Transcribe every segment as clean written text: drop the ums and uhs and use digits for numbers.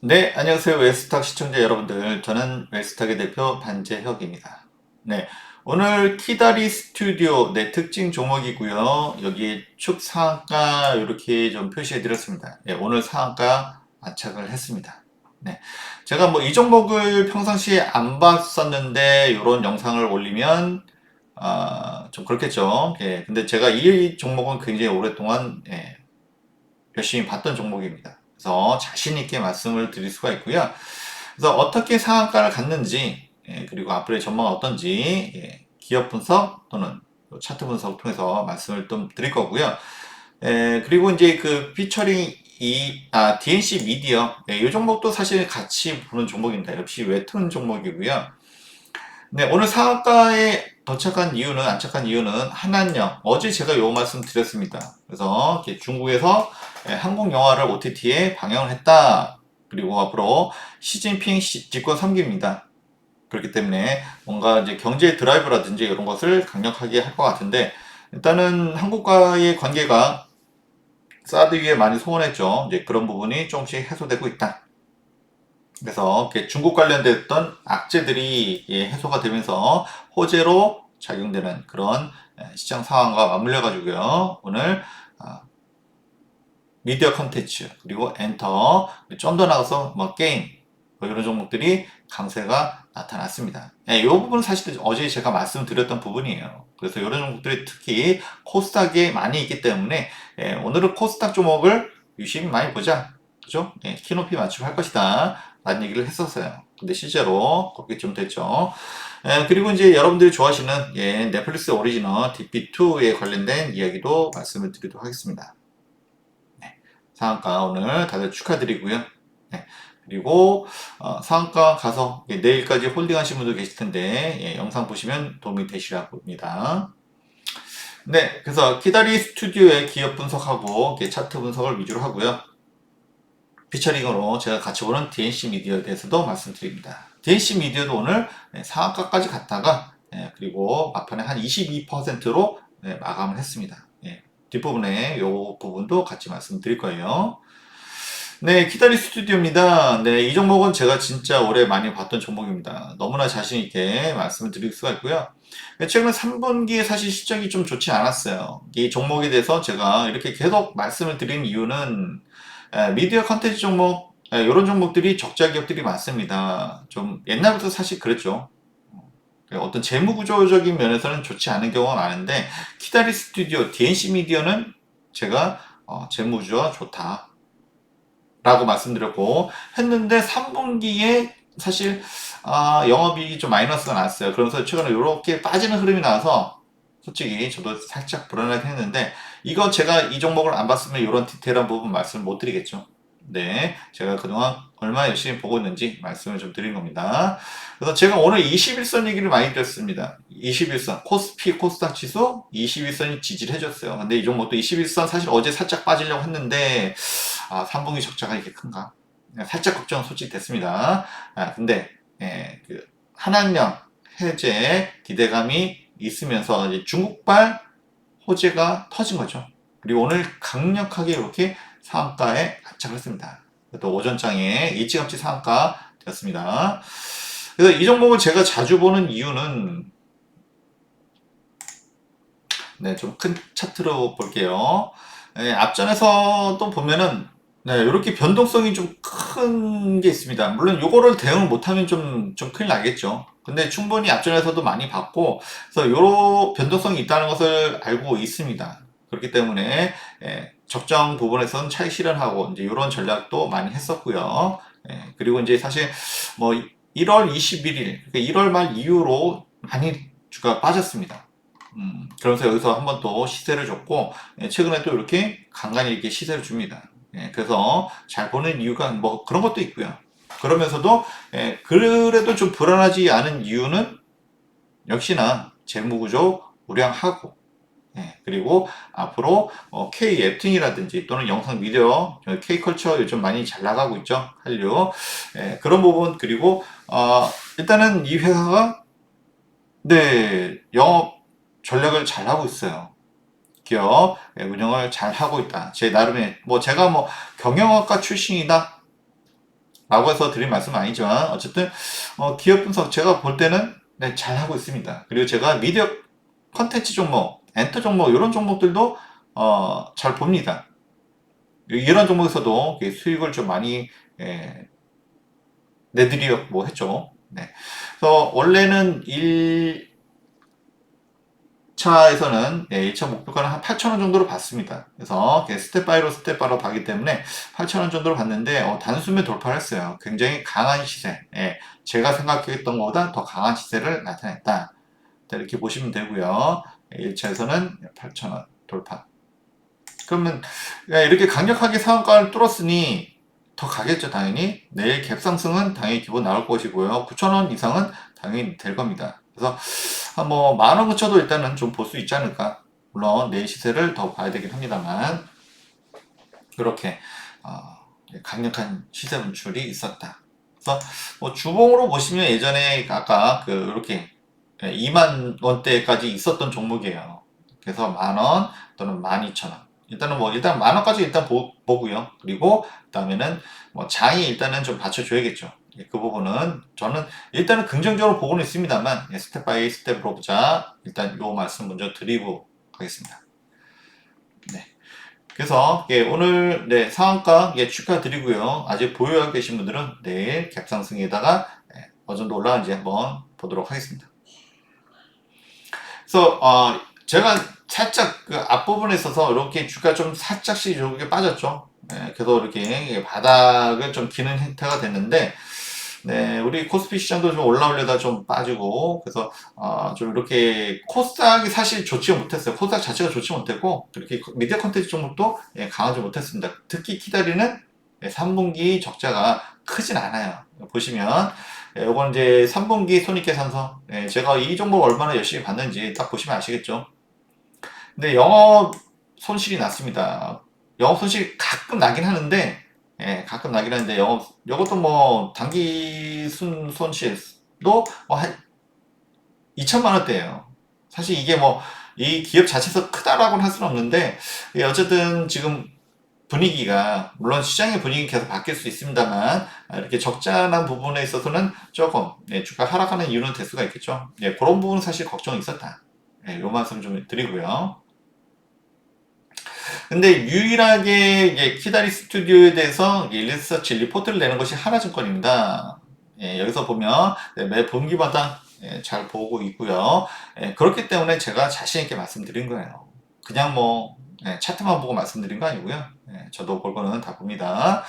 네, 안녕하세요. 웨스탁 시청자 여러분들. 저는 웨스탁의 대표 반재혁입니다. 네, 오늘 키다리 스튜디오 네, 특징 종목이고요. 여기 축 상한가 이렇게 좀 표시해 드렸습니다. 네, 오늘 상한가 안착을 했습니다. 네, 제가 뭐 이 종목을 평상시에 안 봤었는데 이런 영상을 올리면 좀 그렇겠죠. 예, 근데 제가 이 종목은 굉장히 오랫동안 열심히 봤던 종목입니다. 그래서 자신 있게 말씀을 드릴 수가 있고요. 그래서 어떻게 상한가를 갔는지, 그리고 앞으로의 전망은 어떤지, 기업 분석 또는 차트 분석 통해서 말씀을 좀 드릴 거고요. 그리고 이제 그 피처링 DNC 미디어, 이 종목도 사실 같이 보는 종목입니다. 역시 웹툰 종목이고요. 네, 오늘 상한가에 안착한 이유는 한한령. 어제 제가 요 말씀 드렸습니다. 그래서 이렇게 중국에서 한국 영화를 OTT에 방영을 했다. 그리고 앞으로 시진핑 집권 3기입니다. 그렇기 때문에 뭔가 이제 경제 드라이브라든지 이런 것을 강력하게 할 것 같은데, 일단은 한국과의 관계가 사드 위에 많이 소원했죠. 이제 그런 부분이 조금씩 해소되고 있다. 그래서 중국 관련됐던 악재들이 해소가 되면서 호재로 작용되는 그런 시장 상황과 맞물려 가지고요. 오늘 아, 미디어 컨텐츠 그리고 엔터 좀 더 나가서 뭐 게임 뭐 이런 종목들이 강세가 나타났습니다. 이 부분은 사실 어제 제가 말씀드렸던 부분이에요. 그래서 이런 종목들이 특히 코스닥에 많이 있기 때문에 오늘은 코스닥 종목을 유심히 많이 보자. 그죠? 키높이 맞추고 할 것이다. 라는 얘기를 했었어요. 근데 실제로 그렇게 좀 됐죠. 그리고 이제 여러분들이 좋아하시는 넷플릭스 오리지널 DP2에 관련된 이야기도 말씀을 드리도록 하겠습니다. 상한가 오늘 다들 축하드리고요. 네. 그리고 상한가 가서 내일까지 홀딩하신 분도 계실 텐데 영상 보시면 도움이 되시라 봅니다. 네, 그래서 키다리 스튜디오의 기업 분석하고 차트 분석을 위주로 하고요. 피처링으로 제가 같이 보는 DNC 미디어에 대해서도 말씀드립니다. DNC 미디어도 오늘 상한가까지 갔다가 그리고 막판에 한 22%로 마감을 했습니다. 뒷부분에 이 부분도 같이 말씀드릴 거예요. 네, 키다리 스튜디오입니다. 네, 이 종목은 제가 진짜 오래 많이 봤던 종목입니다. 너무나 자신있게 말씀을 드릴 수가 있고요. 최근 3분기에 사실 실적이 좀 좋지 않았어요. 이 종목에 대해서 제가 이렇게 계속 말씀을 드린 이유는 미디어 컨텐츠 종목, 이런 종목들이 적자 기업들이 많습니다. 좀 옛날부터 사실 그랬죠. 어떤 재무 구조적인 면에서는 좋지 않은 경우가 많은데 키다리 스튜디오, DNC 미디어는 제가 재무 구조가 좋다. 라고 말씀드렸고 했는데 3분기에 사실 영업이익이 좀 마이너스가 났어요. 그러면서 최근에 이렇게 빠지는 흐름이 나와서 솔직히 저도 살짝 불안하긴 했는데 이거 제가 이 종목을 안 봤으면 이런 디테일한 부분 말씀을 못 드리겠죠. 네, 제가 그동안 얼마나 열심히 보고 있는지 말씀을 좀 드린 겁니다. 그래서 제가 오늘 21선 얘기를 많이 드렸습니다. 21선 코스피 코스닥 지수 21선이 지지를 해줬어요. 근데 이 종목도 21선 사실 어제 살짝 빠지려고 했는데 3분기 적자가 이렇게 큰가? 살짝 걱정은 솔직히 됐습니다. 근데 그 한한령 해제 기대감이 있으면서 이제 중국발 호재가 터진 거죠. 그리고 오늘 강력하게 이렇게 상한가에 안착을 했습니다. 또 오전장에 일찌감치 상한가 되었습니다. 그래서 이 종목을 제가 자주 보는 이유는 좀 큰 차트로 볼게요. 앞전에서 또 보면은 이렇게 변동성이 좀 큰 게 있습니다. 물론 요거를 대응을 못하면 좀 큰일 나겠죠. 근데 충분히 앞전에서도 많이 봤고, 그래서 요런 변동성이 있다는 것을 알고 있습니다. 그렇기 때문에 적정 부분에서는 차익 실현하고 이제 이런 전략도 많이 했었고요. 그리고 이제 사실 뭐 1월 21일, 1월 말 이후로 많이 주가 빠졌습니다. 그러면서 여기서 한번 또 시세를 줬고, 최근에 또 이렇게 간간히 이렇게 시세를 줍니다. 그래서 잘 보는 이유가 뭐 그런 것도 있고요. 그러면서도, 그래도 좀 불안하지 않은 이유는 역시나 재무구조 우량하고, 그리고 앞으로 K 앱툰이라든지 또는 영상 미디어, K 컬처 요즘 많이 잘 나가고 있죠. 한류. 그런 부분, 그리고, 일단은 이 회사가, 네, 영업 전략을 잘 하고 있어요. 기업 운영을 잘 하고 있다. 제 나름의 뭐 제가 뭐 경영학과 출신이다 라고 해서 드린 말씀은 아니지만 어쨌든 기업 분석 제가 볼 때는 네, 잘 하고 있습니다. 그리고 제가 미디어 컨텐츠 종목, 엔터 종목 이런 종목들도 잘 봅니다. 이런 종목에서도 수익을 좀 많이 내드리려고 했죠. 네. 그래서 원래는 1차에서는 1차 목표가는 한 8,000원 정도로 봤습니다. 그래서 스텝 바이로 스텝 바로 가기 때문에 8,000원 정도로 봤는데 단숨에 돌파를 했어요. 굉장히 강한 시세. 제가 생각했던 것보다 더 강한 시세를 나타냈다. 이렇게 보시면 되고요. 1차에서는 8,000원 돌파. 그러면 이렇게 강력하게 상한가를 뚫었으니 더 가겠죠, 당연히. 내일 갭 상승은 당연히 기본 나올 것이고요. 9,000원 이상은 당연히 될 겁니다. 그래서 뭐 10,000원 근처도 일단은 좀 볼 수 있지 않을까. 물론 내일 시세를 더 봐야 되긴 합니다만 그렇게 강력한 시세 분출이 있었다. 그래서 뭐 주봉으로 보시면 예전에 아까 이렇게 2만 원대까지 있었던 종목이에요. 그래서 10,000원 또는 12,000원. 일단은 일단 10,000원까지 일단 보고요. 그리고 그다음에는 장이 일단은 좀 받쳐줘야겠죠. 그 부분은 저는 일단은 긍정적으로 보고는 있습니다만 스텝 바이 스텝으로 보자. 일단 요 말씀 먼저 드리고 가겠습니다. 네. 그래서 오늘 상한가 축하드리고요. 아직 보유하고 계신 분들은 내일 갭상승에다가 어느 정도 올라가는지 한번 보도록 하겠습니다. 그래서 제가 살짝 그 앞부분에 있어서 이렇게 주가 좀 살짝씩 이렇게 빠졌죠. 그래서 이렇게 바닥을 좀 기는 형태가 됐는데 네, 우리 코스피 시장도 좀 올라오려다 좀 빠지고, 그래서, 좀 이렇게, 코스닥이 사실 좋지 못했어요. 코스닥 자체가 좋지 못했고, 그렇게 미디어 컨텐츠 종목도 강하지 못했습니다. 특히 키다리는 3분기 적자가 크진 않아요. 보시면, 요건 이제 3분기 손익계산서, 제가 이 종목 얼마나 열심히 봤는지 딱 보시면 아시겠죠. 근데 영업 손실이 났습니다. 영업 손실이 가끔 나긴 하는데, 가끔 나긴 하는데, 요것도 뭐, 단기 손실도 한 2천만 원대예요. 사실 이게 이 기업 자체에서 크다라고는 할 수는 없는데, 어쨌든 지금 분위기가, 물론 시장의 분위기 계속 바뀔 수 있습니다만, 이렇게 적절한 부분에 있어서는 조금, 주가 하락하는 이유는 될 수가 있겠죠. 그런 부분은 사실 걱정이 있었다. 요 말씀 좀 드리고요. 근데 유일하게 키다리 스튜디오에 대해서 리서치 리포트를 내는 것이 하나증권입니다. 여기서 보면 매 분기마다 잘 보고 있고요. 그렇기 때문에 제가 자신 있게 말씀드린 거예요. 그냥 차트만 보고 말씀드린 거 아니고요. 저도 볼 거는 다 봅니다.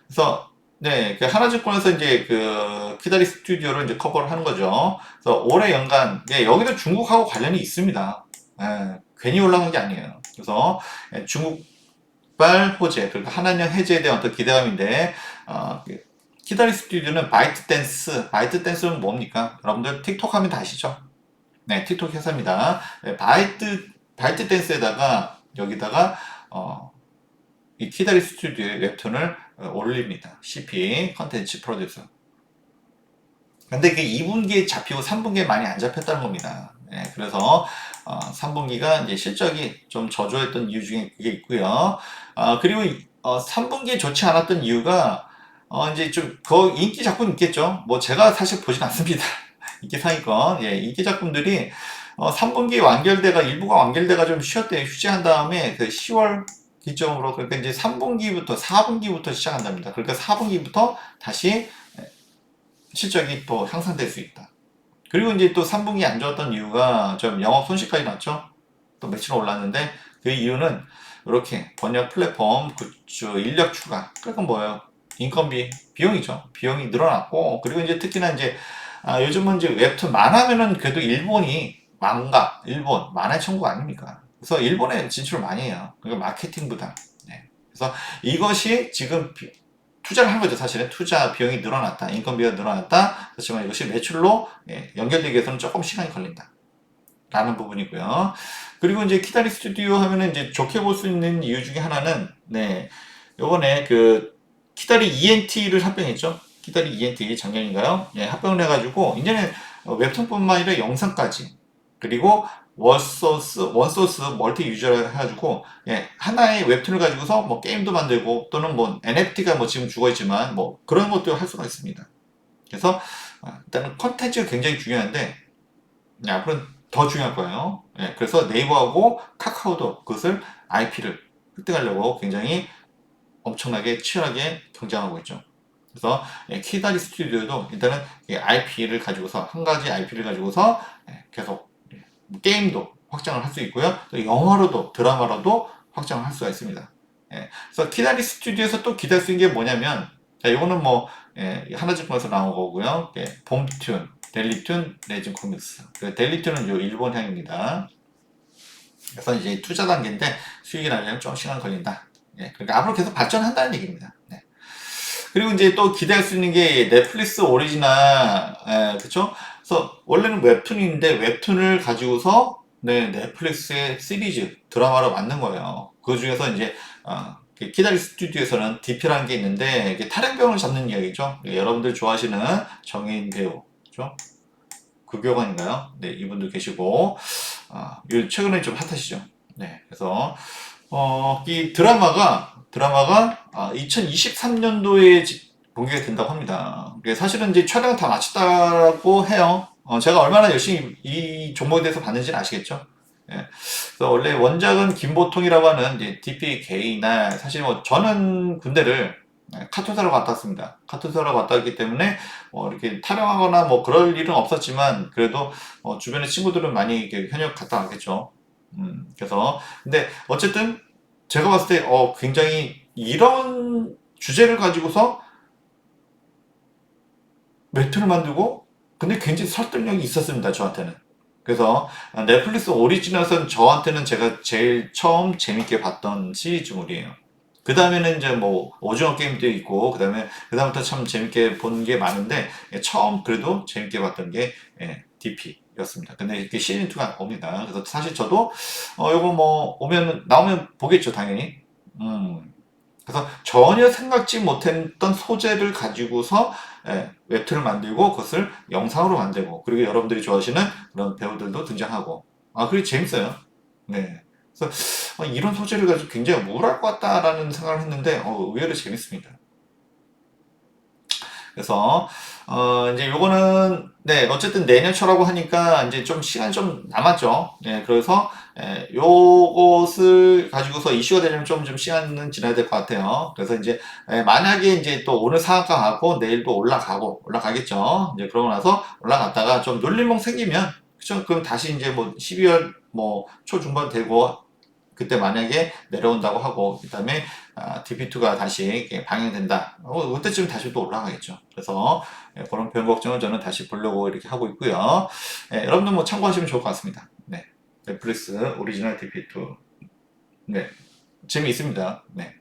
그래서 그 하나증권에서 이제 키다리 스튜디오를 이제 커버를 하는 거죠. 그래서 올해 연간 여기도 중국하고 관련이 있습니다. 괜히 올라간 게 아니에요. 그래서 중국발 호재, 그러니까 한한령 해제에 대한 어떤 기대감인데, 키다리 스튜디오는 바이트 댄스는 뭡니까? 여러분들 틱톡 하면 다 아시죠? 네, 틱톡 회사입니다. 바이트 댄스에다가, 여기다가, 이 키다리 스튜디오의 웹툰을 올립니다. CP, 컨텐츠 프로듀서. 근데 2분기에 잡히고 3분기에 많이 안 잡혔다는 겁니다. 그래서 3분기가 이제 실적이 좀 저조했던 이유 중에 그게 있고요. 그리고 3분기에 좋지 않았던 이유가 이제 좀 인기 작품 있겠죠. 제가 사실 보진 않습니다. 인기 상위권, 인기 작품들이 3분기 완결대가 일부가 완결대가 좀 쉬었대요. 휴지한 다음에 10월 기점으로 그러니까 이제 3분기부터 4분기부터 시작한답니다. 그러니까 4분기부터 다시 실적이 또 향상될 수 있다. 그리고 이제 또 3분기 안 좋았던 이유가 좀 영업 손실까지 났죠. 또 며칠 올랐는데 그 이유는 이렇게 번역 플랫폼 굿즈 인력 추가. 그러니까 뭐예요? 인건비 비용이죠. 비용이 늘어났고 그리고 이제 특히나 이제 요즘은 이제 웹툰 만화면은 그래도 일본이 일본 만화의 천국 아닙니까? 그래서 일본에 진출을 많이 해요. 그러니까 마케팅보다. 그래서 이것이 지금 투자를 한 거죠. 사실은 투자 비용이 늘어났다. 인건비가 늘어났다. 그렇지만 이것이 매출로 연결되기 위해서는 조금 시간이 걸린다. 라는 부분이고요. 그리고 이제 키다리 스튜디오 하면은 이제 좋게 볼 수 있는 이유 중에 하나는, 요번에 키다리 ENT를 합병했죠. 키다리 ENT 작년인가요? 합병을 해가지고, 이제는 웹툰뿐만 아니라 영상까지, 그리고 원소스 멀티 유저를 해가지고 하나의 웹툰을 가지고서 뭐 게임도 만들고 또는 뭐 NFT가 뭐 지금 죽어있지만 뭐 그런 것도 할 수가 있습니다. 그래서 일단은 컨텐츠가 굉장히 중요한데 앞으로는 더 중요할 거예요. 그래서 네이버하고 카카오도 그것을 IP를 획득하려고 굉장히 엄청나게 치열하게 경쟁하고 있죠. 그래서 키다리 스튜디오도 일단은 IP를 가지고서 한 가지 IP를 가지고서 계속 게임도 확장을 할 수 있고요. 또 영화로도 드라마로도 확장을 할 수가 있습니다. 그래서 키다리 스튜디오에서 또 기대할 수 있는 게 뭐냐면 이거는 뭐 하나증권에서 나온 거고요. 봄툰, 델리툰, 레진 코믹스. 델리툰은 요 일본향입니다. 그래서 이제 투자 단계인데 수익이 나려면 좀 시간 걸린다. 그러니까 앞으로 계속 발전한다는 얘기입니다. 그리고 이제 또 기대할 수 있는 게 넷플릭스 오리지널, 그쵸? 그래서 원래는 웹툰인데 웹툰을 가지고서 넷플릭스의 시리즈, 드라마로 만든 거예요. 그 중에서 이제, 키다리 스튜디오에서는 DP라는 게 있는데, 이게 탈행병을 잡는 이야기죠. 여러분들 좋아하시는 정해인 배우, 그죠? 구교관인가요? 네, 이분도 계시고, 최근에 좀 핫하시죠. 네, 그래서, 이 드라마가 2023년도에 공개가 된다고 합니다. 사실은 이제 촬영 다 마쳤다고 해요. 제가 얼마나 열심히 이 종목에 대해서 봤는지는 아시겠죠? 그래서 원래 원작은 김보통이라고 하는 이제 DP 개이나 사실 뭐 저는 군대를 카투사로 갔다 왔습니다. 카투사로 갔다 왔기 때문에 이렇게 타령하거나 뭐 그럴 일은 없었지만 그래도 주변의 친구들은 많이 이렇게 현역 갔다 왔겠죠. 그래서 근데 어쨌든 제가 봤을 때 굉장히 이런 주제를 가지고서 웹툰을 만들고 근데 굉장히 설득력이 있었습니다. 저한테는. 그래서 넷플릭스 오리지널은 저한테는 제가 제일 처음 재밌게 봤던 시리즈물이에요. 그 다음에는 이제 뭐 오징어 게임도 있고 그다음부터 참 재밌게 본 게 많은데 처음 그래도 재밌게 봤던 게 DP였습니다. 근데 이렇게 시즌2가 옵니다. 그래서 사실 저도 요거 뭐 나오면 보겠죠, 당연히. 그래서 전혀 생각지 못했던 소재를 가지고서 웹툰을 만들고 그것을 영상으로 만들고 그리고 여러분들이 좋아하시는 그런 배우들도 등장하고 그게 재밌어요. 네. 그래서 이런 소재를 가지고 굉장히 우울할 것 같다라는 생각을 했는데 의외로 재밌습니다. 그래서 이제 요거는 어쨌든 내년 초라고 하니까 이제 좀 시간이 좀 남았죠. 그래서 요것을 가지고서 이슈가 되려면 좀 시간은 지나야 될 것 같아요. 그래서 이제 만약에 이제 또 오늘 상한가하고 내일도 올라가겠죠. 이제 그러고 나서 올라갔다가 좀 놀림목 생기면 그쵸? 그럼 다시 이제 뭐 12월 뭐 초중반 되고 그때 만약에 내려온다고 하고 그다음에 DP2가 다시 방영된다. 그때쯤 다시 또 올라가겠죠. 그래서 그런 별 걱정을 저는 다시 보려고 이렇게 하고 있고요. 여러분들 뭐 참고하시면 좋을 것 같습니다. 네, 넷플릭스 오리지널 DP2. 네, 재미있습니다. 네.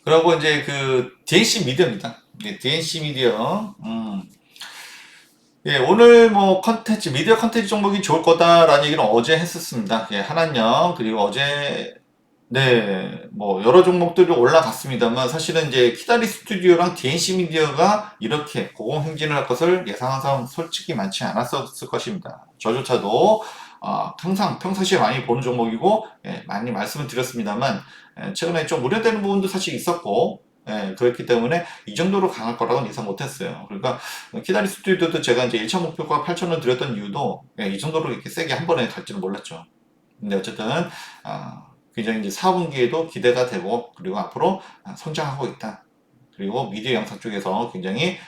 그리고 이제 그 DNC 미디어입니다. DNC 미디어. 오늘 뭐 미디어 컨텐츠 종목이 좋을 거다라는 얘기는 어제 했었습니다. 한한령, 그리고 어제, 뭐, 여러 종목들이 올라갔습니다만, 사실은 이제 키다리 스튜디오랑 DNC 미디어가 이렇게 고공행진을 할 것을 예상한 사람 솔직히 많지 않았었을 것입니다. 저조차도, 항상 평상시에 많이 보는 종목이고, 많이 말씀을 드렸습니다만, 최근에 좀 우려되는 부분도 사실 있었고, 그렇기 때문에 이 정도로 강할 거라고는 예상 못했어요. 그러니까 키다리 스튜디오도 제가 이제 1차 목표가 8,000원 드렸던 이유도 이 정도로 이렇게 세게 한 번에 갈지는 몰랐죠. 근데 어쨌든 굉장히 이제 4분기에도 기대가 되고 그리고 앞으로 성장하고 있다. 그리고 미디어 영상 쪽에서 굉장히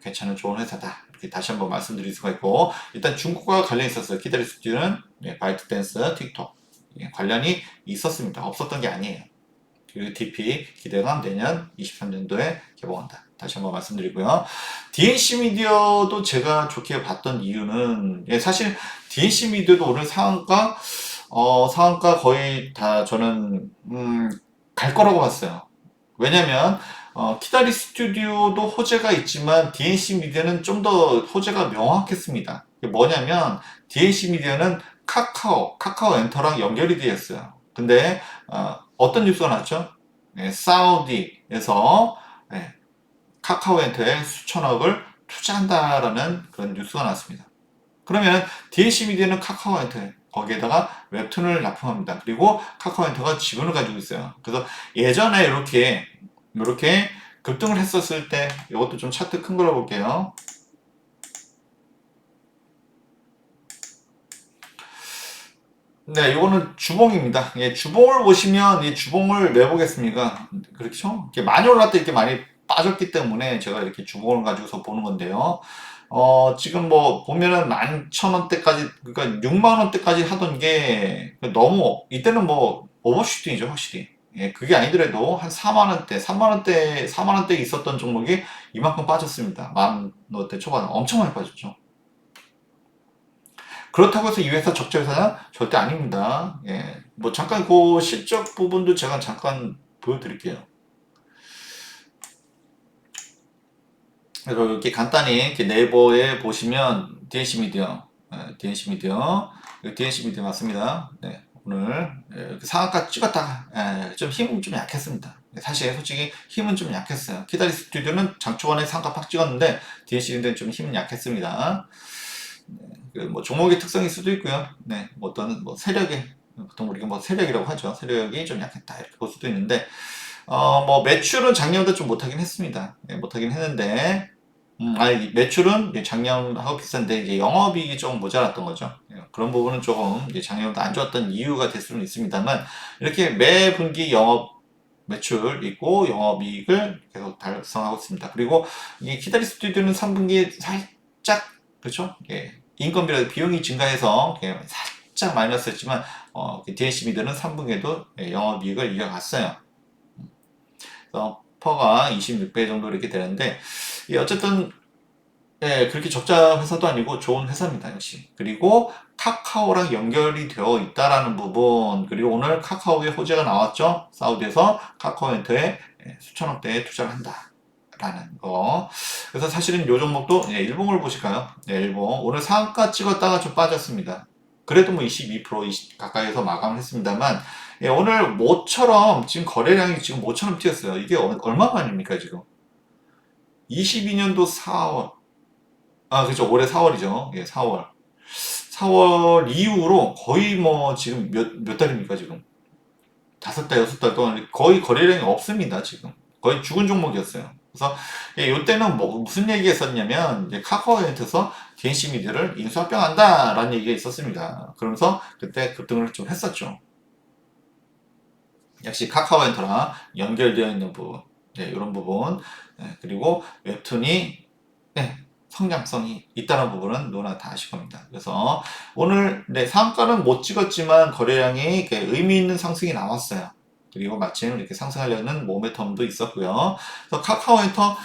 괜찮은 좋은 회사다. 이렇게 다시 한번 말씀드릴 수가 있고 일단 중국과 관련이 있었어요. 키다리 스튜디오는 바이트댄스, 틱톡 관련이 있었습니다. 없었던 게 아니에요. 그리고 DP 기대감 내년 23년도에 개봉한다. 다시 한번 말씀드리고요. DNC 미디어도 제가 좋게 봤던 이유는 사실 DNC 미디어도 오늘 상한가 거의 다 저는 갈 거라고 봤어요. 왜냐면 키다리 스튜디오도 호재가 있지만 DNC 미디어는 좀 더 호재가 명확했습니다. 뭐냐면 DNC 미디어는 카카오 엔터랑 연결이 되어 있어요. 근데 어떤 뉴스가 났죠? 사우디에서 카카오엔터에 수천억을 투자한다라는 그런 뉴스가 났습니다. 그러면 DLC 미디어는 카카오엔터 거기에다가 웹툰을 납품합니다. 그리고 카카오엔터가 지분을 가지고 있어요. 그래서 예전에 이렇게 급등을 했었을 때 이것도 좀 차트 큰 걸로 볼게요. 네, 이거는 주봉입니다. 예, 주봉을 보시면 이 주봉을 왜 보겠습니까? 그렇죠? 이렇게 많이 올랐다 이렇게 많이 빠졌기 때문에 제가 이렇게 주봉을 가지고서 보는 건데요. 지금 뭐 보면은 11,000원대까지 그러니까 6만 원대까지 하던 게 너무 이때는 뭐 오버슈팅이죠, 확실히. 예, 그게 아니더라도 한 4만 원대, 3만 원대, 4만 원대 있었던 종목이 이만큼 빠졌습니다. 만 원대 초반 엄청 많이 빠졌죠. 그렇다고 해서 이 회사 적자 회사냐? 절대 아닙니다. 예. 뭐 잠깐 그 실적 부분도 제가 잠깐 보여드릴게요. 그래서 이렇게 간단히 이렇게 네이버에 보시면 DNC 미디어, DNC 미디어, DNC 미디어 맞습니다. 네. 오늘 상한가 찍었다가 좀 힘은 좀 약했습니다. 사실 솔직히 힘은 좀 약했어요. 키다리 스튜디오는 장초반에 상한가 팍 찍었는데 DNC 미디어는 좀 힘은 약했습니다. 뭐 종목의 특성일 수도 있고요. 네, 뭐 어떤 뭐 세력의 보통 우리가 뭐 세력이라고 하죠. 세력이 좀 약했다 이렇게 볼 수도 있는데 뭐 매출은 작년보다 좀 못하긴 했습니다. 예, 못하긴 했는데 아니 매출은 작년하고 비슷한데 이제 영업이익이 좀 모자랐던 거죠. 예, 그런 부분은 조금 이제 작년보다 안 좋았던 이유가 될 수는 있습니다만 이렇게 매 분기 영업 매출 있고 영업이익을 계속 달성하고 있습니다. 그리고 이 키다리 스튜디오는 3분기에 살짝 그렇죠? 예, 인건비라도 비용이 증가해서 예, 살짝 마이너스였지만 DNC 미드는 3분기에도 예, 영업이익을 이어갔어요. 그래서 퍼가 26배 정도 이렇게 되는데 어쨌든 예, 그렇게 적자 회사도 아니고 좋은 회사입니다, 역시. 그리고 카카오랑 연결이 되어 있다라는 부분, 그리고 오늘 카카오의 호재가 나왔죠? 사우디에서 카카오엔터에 수천억대에 투자를 한다. 라는 거. 그래서 사실은 요 종목도 일봉을 보실까요? 네, 일봉. 오늘 상가 찍었다가 좀 빠졌습니다. 그래도 뭐 22% 20 가까이에서 마감을 했습니다만, 오늘 모처럼 지금 거래량이 지금 모처럼 튀었어요. 이게 얼마 만입니까, 지금? 22년도 4월. 그렇죠. 올해 4월이죠. 예, 4월. 4월 이후로 거의 뭐 지금 몇 달입니까, 지금? 5달, 6달 동안 거의 거래량이 없습니다, 지금. 거의 죽은 종목이었어요. 그래서 이때는 뭐 무슨 얘기가 있었냐면 이제 카카오엔터에서 DNC 미디어를 인수합병한다라는 얘기가 있었습니다. 그러면서 그때 급등을 좀 했었죠. 역시 카카오엔터랑 연결되어 있는 부분, 이런 부분, 그리고 웹툰이 성장성이 있다는 부분은 누구나 다 아실 겁니다. 그래서 오늘 상한가는 못 찍었지만 거래량이 의미 있는 상승이 나왔어요. 그리고 마침 이렇게 상승하려는 모멘텀도 있었고요. 그래서 카카오엔터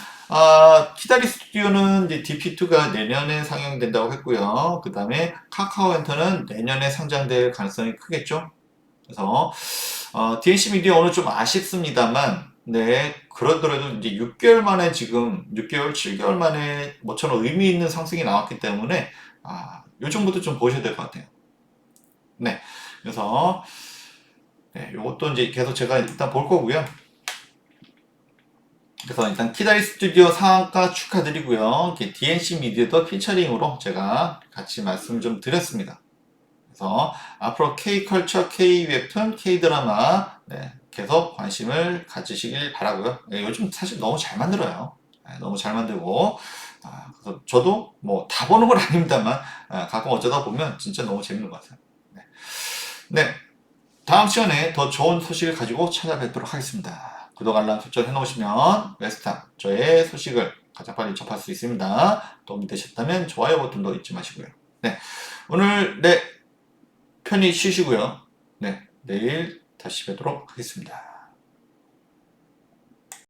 키다리 스튜디오는 이제 DP2가 내년에 상영된다고 했고요. 그 다음에 카카오엔터는 내년에 상장될 가능성이 크겠죠. 그래서 DNC 미디어 오늘 좀 아쉽습니다만 네, 그러더라도 이제 6개월 만에 지금 6개월, 7개월 만에 모처럼 의미 있는 상승이 나왔기 때문에 요 정도도 좀 보셔야 될 것 같아요. 네, 그래서 요것도 이제 계속 제가 일단 볼 거고요. 그래서 일단 키다리 스튜디오 상한가 축하드리고요. DNC 미디어도 피처링으로 제가 같이 말씀 좀 드렸습니다. 그래서 앞으로 K컬처, K웹툰, K드라마 계속 관심을 가지시길 바라고요. 요즘 사실 너무 잘 만들어요. 너무 잘 만들고 그래서 저도 뭐 다 보는 건 아닙니다만 가끔 어쩌다 보면 진짜 너무 재밌는 것 같아요. 네, 다음 시간에 더 좋은 소식을 가지고 찾아뵙도록 하겠습니다. 구독, 알람 설정 해놓으시면 웨스타 저의 소식을 가장 빨리 접할 수 있습니다. 도움이 되셨다면 좋아요 버튼도 잊지 마시고요. 네, 오늘 편히 쉬시고요. 네, 내일 다시 뵙도록 하겠습니다.